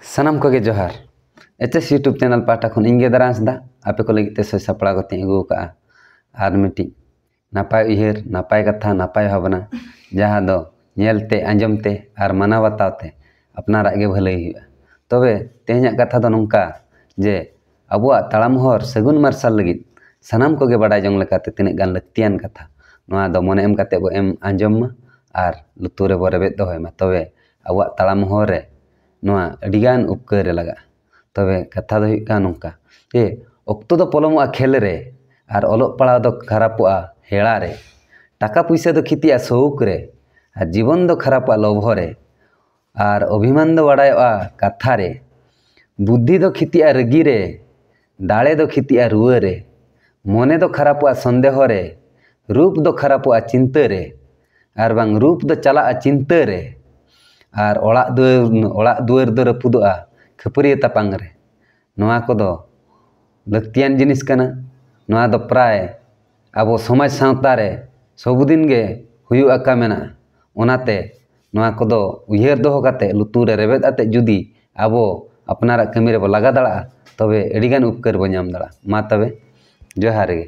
सानाम को जोहार HS YouTube channel पाटा खन इंगे दारांस दा आपे को लगी सो सपड़ा कते अगू का आर मिटी नापाय उयहर नापाय कथा नापाय भावना जहाँ दो नेलते आंजमते आर माना बताते अपनारा गे भलाई हुआ तबे तेहना कथा दो नोंका जे अबुआ ताड़ाम हर सगुन मार्शल लगी सानाम को गे बाडाय जंग लेकाते तिने गान लक्तियान कथा नोआ दो मने एम काते बो एम आंजम मा आर लुतुरे बो रेबेद दोहय मा तबे अबुआ ताड़ाम हर रे नोआ अडिगान उपकार लगा तबे कथा दो हुइका नोंका ए ऑक्तो दो पलमोआ खेल रे आर ओलोग पढ़ा दो खरापोआ हेड़ा रे टाका पैसा दो खितिया सौक रे आर जीवन दो खरापोआ लोभ रे आर अभिमान दो बाडायोआ कथा रे बुद्धि दो खितिया रगी रे दाड़े दो खितिया रुआ रे मने दो खरापोआ संदेह रे रूप दो खरापोआ चिंता रे आर बांग रूप दो चला चिंता रे आर ओड़ाग दुआर दो रपुदोआ खपरिया तापांग रे नोआ कोदो लक्तियान जिनिस कना नोआ दो प्राय आबो समाज सावता रे सबुदिन गे हुयु आका मेना ओनाते नोआ कोदो उयहर दोहो काते लुतुर रे रेबेद आते जुदी आबो अपनारा कमी रे बो लगा दाड़ा तबे अडिगान उपकार बो नाम दाड़ा मा तबे जोहार गे।